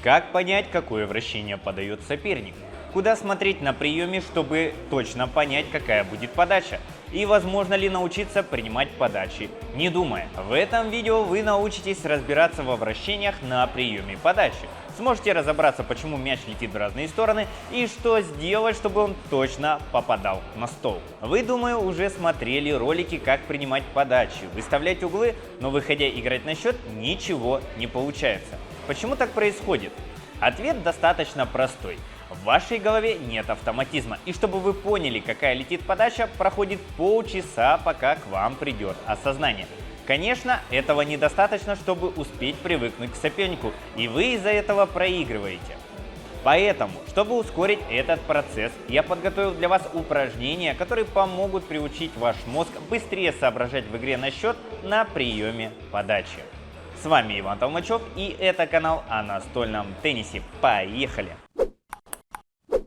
Как понять, какое вращение подает соперник? Куда смотреть на приеме, чтобы точно понять, какая будет подача? И возможно ли научиться принимать подачи, не думая? В этом видео вы научитесь разбираться во вращениях на приеме подачи. Сможете разобраться, почему мяч летит в разные стороны и что сделать, чтобы он точно попадал на стол. Вы, думаю, уже смотрели ролики, как принимать подачи, выставлять углы, но выходя играть на счет, ничего не получается. Почему так происходит? Ответ достаточно простой. В вашей голове нет автоматизма, и чтобы вы поняли, какая летит подача, проходит полчаса, пока к вам придет осознание. Конечно, этого недостаточно, чтобы успеть привыкнуть к сопернику, и вы из-за этого проигрываете. Поэтому, чтобы ускорить этот процесс, я подготовил для вас упражнения, которые помогут приучить ваш мозг быстрее соображать в игре на счет на приеме подачи. С вами Иван Толмачев, и это канал о настольном теннисе. Поехали!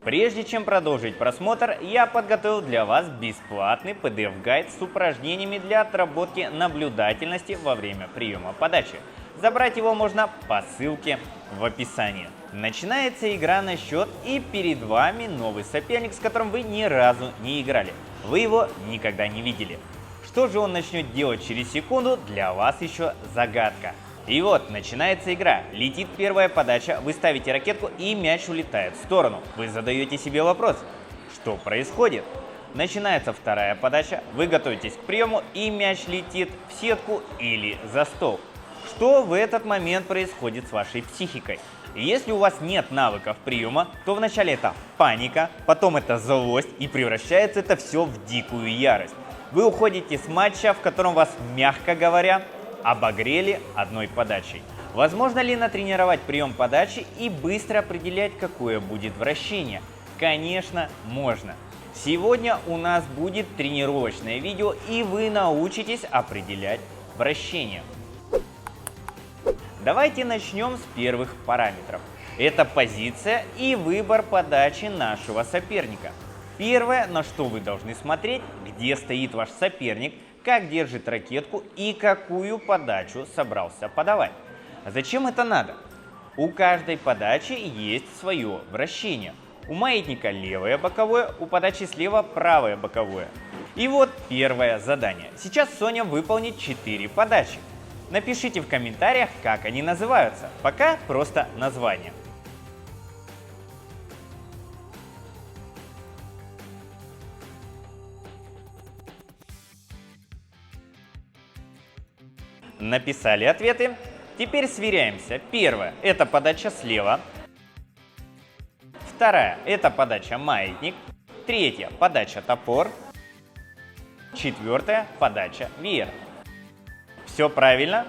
Прежде чем продолжить просмотр, я подготовил для вас бесплатный PDF-гайд с упражнениями для отработки наблюдательности во время приема подачи. Забрать его можно по ссылке в описании. Начинается игра на счет, и перед вами новый соперник, с которым вы ни разу не играли. Вы его никогда не видели. Что же он начнет делать через секунду, для вас еще загадка. И вот, начинается игра. Летит первая подача, вы ставите ракетку, и мяч улетает в сторону. Вы задаете себе вопрос, что происходит? Начинается вторая подача, вы готовитесь к приему, и мяч летит в сетку или за стол. Что в этот момент происходит с вашей психикой? Если у вас нет навыков приема, то вначале это паника, потом это злость, и превращается это все в дикую ярость. Вы уходите с матча, в котором вас, мягко говоря, обогрели одной подачей. Возможно ли натренировать прием подачи и быстро определять, какое будет вращение? Конечно, можно. Сегодня у нас будет тренировочное видео, и вы научитесь определять вращение. Давайте начнем с первых параметров. Это позиция и выбор подачи нашего соперника. Первое, на что вы должны смотреть, где стоит ваш соперник, как держит ракетку и какую подачу собрался подавать. Зачем это надо? У каждой подачи есть свое вращение. У маятника левое боковое, у подачи слева правое боковое. И вот первое задание. Сейчас Соня выполнит 4 подачи. Напишите в комментариях, как они называются. Пока просто название. Написали ответы. Теперь сверяемся. Первая – это подача слева. Вторая – это подача маятник. Третья – подача топор. Четвертая – подача веер. Все правильно?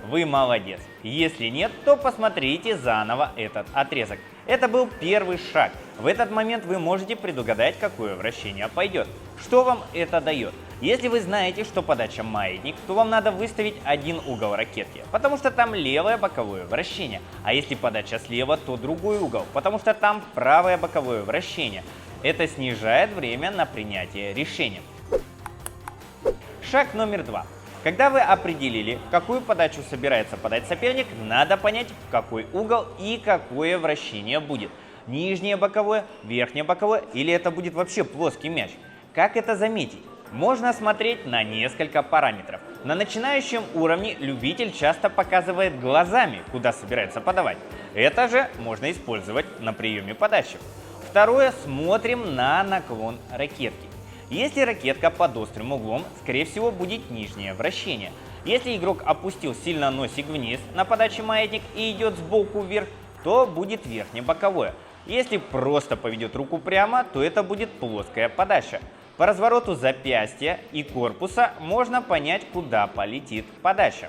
Вы молодец. Если нет, то посмотрите заново этот отрезок. Это был первый шаг. В этот момент вы можете предугадать, какое вращение пойдет. Что вам это дает? Если вы знаете, что подача маятник, то вам надо выставить один угол ракетки, потому что там левое боковое вращение. А если подача слева, то другой угол, потому что там правое боковое вращение. Это снижает время на принятие решения. Шаг номер 2. Когда вы определили, какую подачу собирается подать соперник, надо понять, в какой угол и какое вращение будет. Нижнее боковое, верхнее боковое, или это будет вообще плоский мяч. Как это заметить? Можно смотреть на несколько параметров. На начинающем уровне любитель часто показывает глазами, куда собирается подавать. Это же можно использовать на приеме подачи. Второе, смотрим на наклон ракетки. Если ракетка под острым углом, скорее всего, будет нижнее вращение. Если игрок опустил сильно носик вниз на подаче маятник и идет сбоку вверх, то будет верхнее боковое. Если просто поведет руку прямо, то это будет плоская подача. По развороту запястья и корпуса можно понять, куда полетит подача.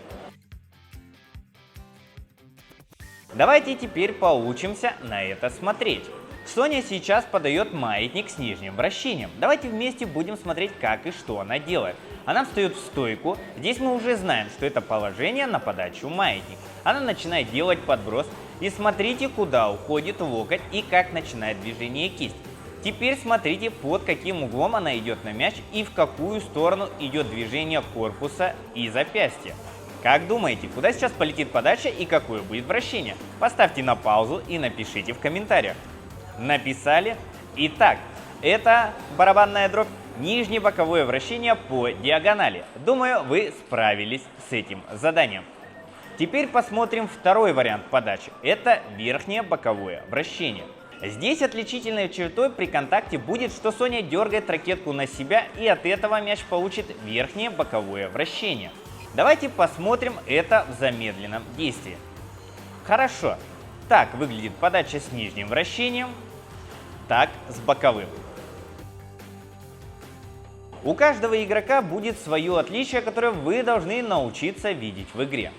Давайте теперь поучимся на это смотреть. Соня сейчас подает маятник с нижним вращением. Давайте вместе будем смотреть, как и что она делает. Она встает в стойку. Здесь мы уже знаем, что это положение на подачу маятник. Она начинает делать подброс. И смотрите, куда уходит локоть и как начинает движение кисть. Теперь смотрите, под каким углом она идет на мяч и в какую сторону идет движение корпуса и запястья. Как думаете, куда сейчас полетит подача и какое будет вращение? Поставьте на паузу и напишите в комментариях. Написали? Итак, это барабанная дробь, нижнее боковое вращение по диагонали. Думаю, вы справились с этим заданием. Теперь посмотрим второй вариант подачи. Это верхнее боковое вращение. Здесь отличительной чертой при контакте будет, что Соня дергает ракетку на себя, и от этого мяч получит верхнее боковое вращение. Давайте посмотрим это в замедленном действии. Хорошо. Так выглядит подача с нижним вращением, так с боковым. У каждого игрока будет свое отличие, которое вы должны научиться видеть в игре.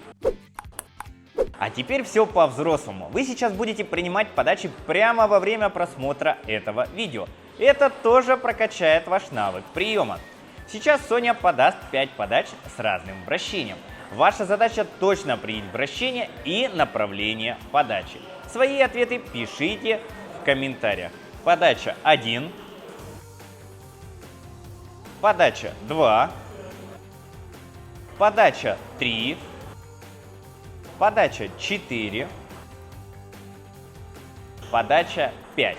А теперь все по-взрослому. Вы сейчас будете принимать подачи прямо во время просмотра этого видео. Это тоже прокачает ваш навык приема. Сейчас Соня подаст 5 подач с разным вращением. Ваша задача точно определить вращение и направление подачи. Свои ответы пишите в комментариях. Подача 1, подача 2, подача 3, подача 4, подача 5.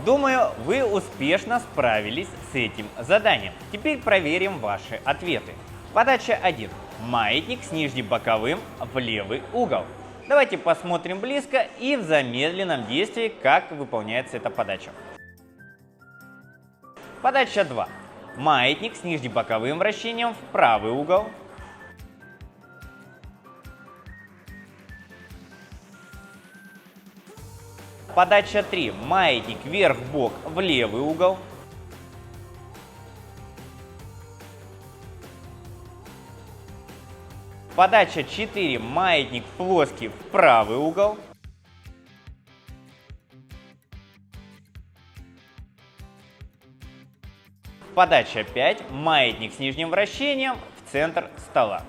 Думаю, вы успешно справились с этим заданием. Теперь проверим ваши ответы. Подача 1. Маятник с нижнебоковым в левый угол. Давайте посмотрим близко и в замедленном действии, как выполняется эта подача. Подача 2. Маятник с нижнебоковым вращением в правый угол. Подача 3. Маятник вверх-бок в левый угол. Подача 4. Маятник плоский в правый угол. Подача 5. Маятник с нижним вращением в центр стола.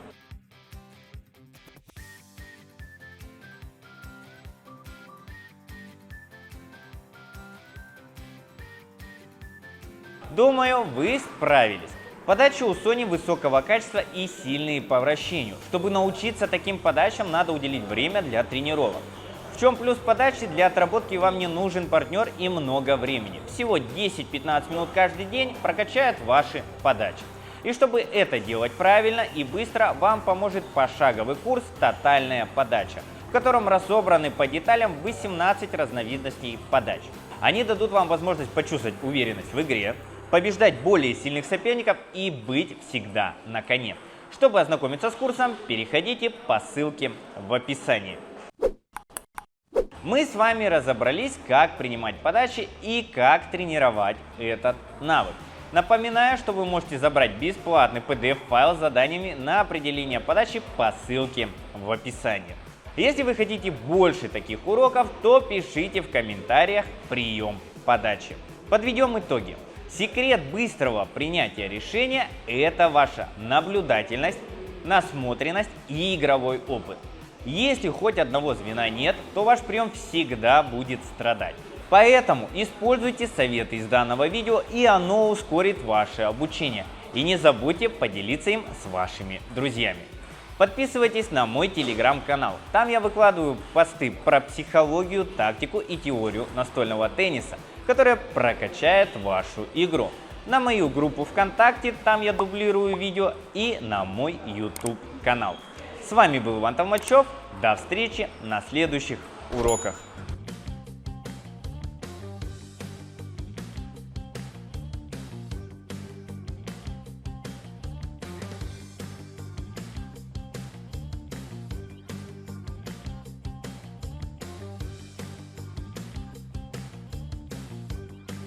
Думаю, вы справились. Подача у Сони высокого качества и сильные по вращению. Чтобы научиться таким подачам, надо уделить время для тренировок. В чем плюс подачи? Для отработки вам не нужен партнер и много времени. Всего 10-15 минут каждый день прокачает ваши подачи. И чтобы это делать правильно и быстро, вам поможет пошаговый курс «Тотальная подача», в котором разобраны по деталям 18 разновидностей подач. Они дадут вам возможность почувствовать уверенность в игре, побеждать более сильных соперников и быть всегда на коне. Чтобы ознакомиться с курсом, переходите по ссылке в описании. Мы с вами разобрались, как принимать подачи и как тренировать этот навык. Напоминаю, что вы можете забрать бесплатный PDF-файл с заданиями на определение подачи по ссылке в описании. Если вы хотите больше таких уроков, то пишите в комментариях прием подачи. Подведем итоги. Секрет быстрого принятия решения – это ваша наблюдательность, насмотренность и игровой опыт. Если хоть одного звена нет, то ваш прием всегда будет страдать. Поэтому используйте советы из данного видео, и оно ускорит ваше обучение. И не забудьте поделиться им с вашими друзьями. Подписывайтесь на мой телеграм-канал. Там я выкладываю посты про психологию, тактику и теорию настольного тенниса, которая прокачает вашу игру. На мою группу ВКонтакте, там я дублирую видео, и на мой YouTube канал. С вами был Иван Толмачев. До встречи на следующих уроках.